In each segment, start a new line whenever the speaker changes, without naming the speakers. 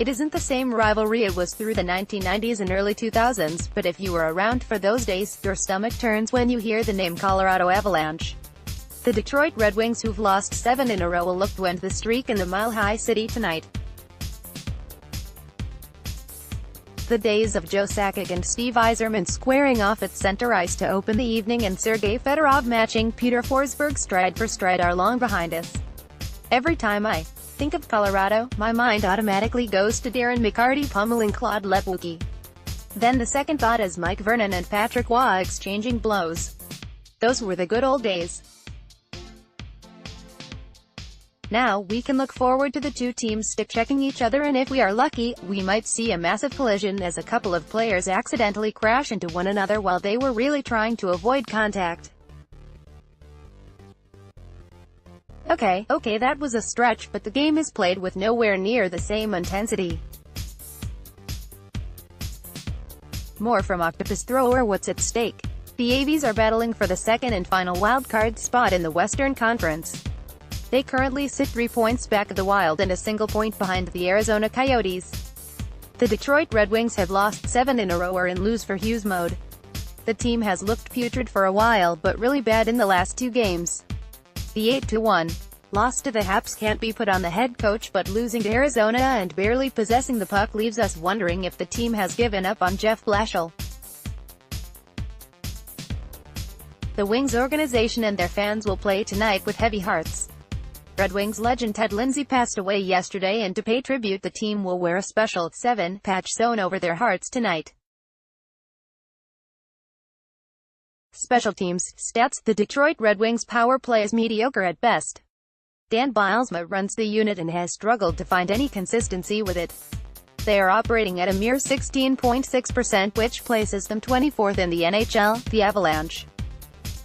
It isn't the same rivalry it was through the 1990s and early 2000s, but if you were around for those days, your stomach turns when you hear the name Colorado Avalanche. The Detroit Red Wings, who've lost 7 in a row, will look to end the streak in the Mile High City tonight. The days of Joe Sakic and Steve Yzerman squaring off at center ice to open the evening and Sergei Fedorov matching Peter Forsberg stride for stride are long behind us. Every time I think of Colorado, my mind automatically goes to Darren McCarty pummeling Claude Lepwicki. Then the second thought is Mike Vernon and Patrick Waugh exchanging blows. Those were the good old days. Now, we can look forward to the two teams stick-checking each other, and if we are lucky, we might see a massive collision as a couple of players accidentally crash into one another while they were really trying to avoid contact. Okay, that was a stretch, but the game is played with nowhere near the same intensity. More from Octopus Thrower. What's at stake? The Avies are battling for the second and final wildcard spot in the Western Conference. They currently sit 3 points back of the Wild and a single point behind the Arizona Coyotes. The Detroit Red Wings have lost 7 in a row, or in lose for Hughes mode. The team has looked putrid for a while, but really bad in the last 2 games. The 8-1 loss to the Habs can't be put on the head coach, but losing to Arizona and barely possessing the puck leaves us wondering if the team has given up on Jeff Blashill. The Wings organization and their fans will play tonight with heavy hearts. Red Wings legend Ted Lindsay passed away yesterday, and to pay tribute, the team will wear a special 7 patch sewn over their hearts tonight. Special teams stats. The Detroit Red Wings power play is mediocre at best. Dan Bylsma runs the unit and has struggled to find any consistency with it. They are operating at a mere 16.6%, which places them 24th in the NHL. The Avalanche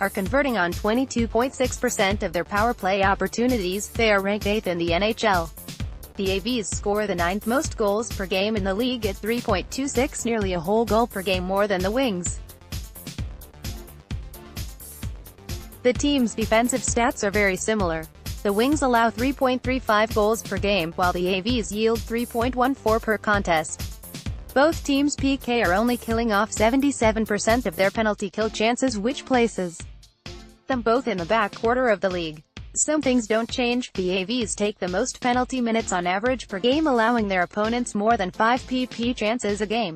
are converting on 22.6% of their power play opportunities. They are ranked 8th in the NHL. The Avies score the 9th most goals per game in the league at 3.26, nearly a whole goal per game more than the Wings. The team's defensive stats are very similar. The Wings allow 3.35 goals per game, while the Avies yield 3.14 per contest. Both teams' PK are only killing off 77% of their penalty kill chances, which places them both in the back quarter of the league. Some things don't change. The Avies take the most penalty minutes on average per game, allowing their opponents more than 5 PP chances a game.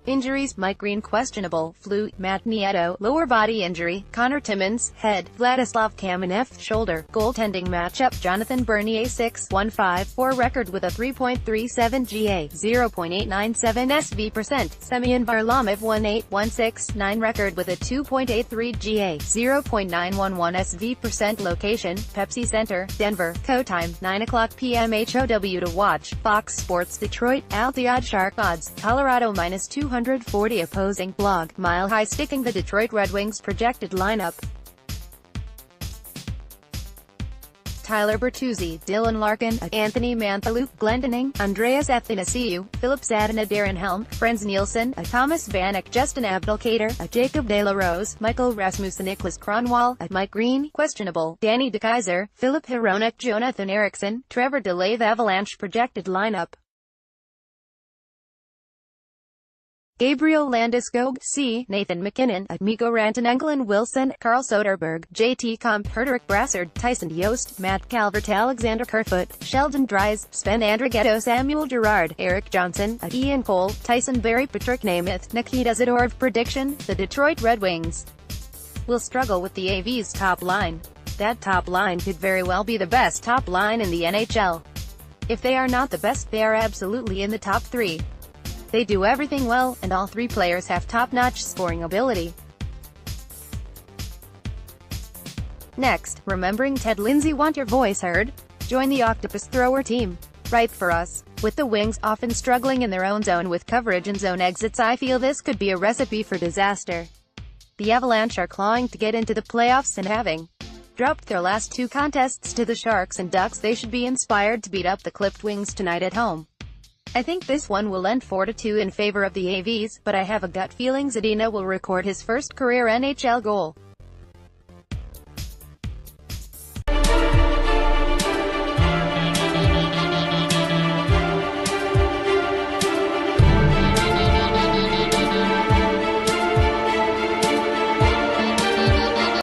Injuries: Mike Green questionable, flu; Matt Nieto lower body injury; Connor Timmins head; Vladislav Kamenev shoulder. Goaltending matchup: Jonathan Bernier 6.154 record with a 3.37 GA, 0.897 SV%; Semyon Varlamov 1.8169 record with a 2.83 GA, 0.911 SV%. Location: Pepsi Center, Denver. Co time: 9:00 p.m. HOW to watch: Fox Sports Detroit. Alteod Shark odds: Colorado -240. Opposing blog: Mile High sticking the Detroit Red Wings projected lineup. Tyler Bertuzzi, Dylan Larkin, Anthony Mantha, Glendening, Andreas Athanasiou, Philip Zadina, Darren Helm, Frans Nielsen, Thomas Vanek, Justin Abdelkader, Jacob De La Rose, Michael Rasmussen, Nicholas Kronwall, Mike Green questionable, Danny DeKeyser, Philip Hronek, Jonathan Eriksson, Trevor DeLave. Avalanche projected lineup: Gabriel Landeskog, C. Nathan McKinnon, Mikko Rantanen, Wilson, Carl Soderberg, JT Comp, Herderich Brassard, Tyson Yost, Matt Calvert, Alexander Kerfoot, Sheldon Dries, Sven Andrighetto, Samuel Girard, Eric Johnson, Ian Cole, Tyson Berry, Patrick Nemeth, Nikita Zadorov. Prediction: the Detroit Red Wings will struggle with the Avies' top line. That top line could very well be the best top line in the NHL. If they are not the best, they are absolutely in the top 3. They do everything well, and all 3 players have top-notch scoring ability. Next, remembering Ted Lindsay. Want your voice heard? Join the Octopus Thrower team. Write for us. With the Wings often struggling in their own zone with coverage and zone exits, I feel this could be a recipe for disaster. The Avalanche are clawing to get into the playoffs, and having dropped their last 2 contests to the Sharks and Ducks, they should be inspired to beat up the clipped Wings tonight at home. I think this one will end 4-2 in favor of the Avies, but I have a gut feeling Zadina will record his first career NHL goal.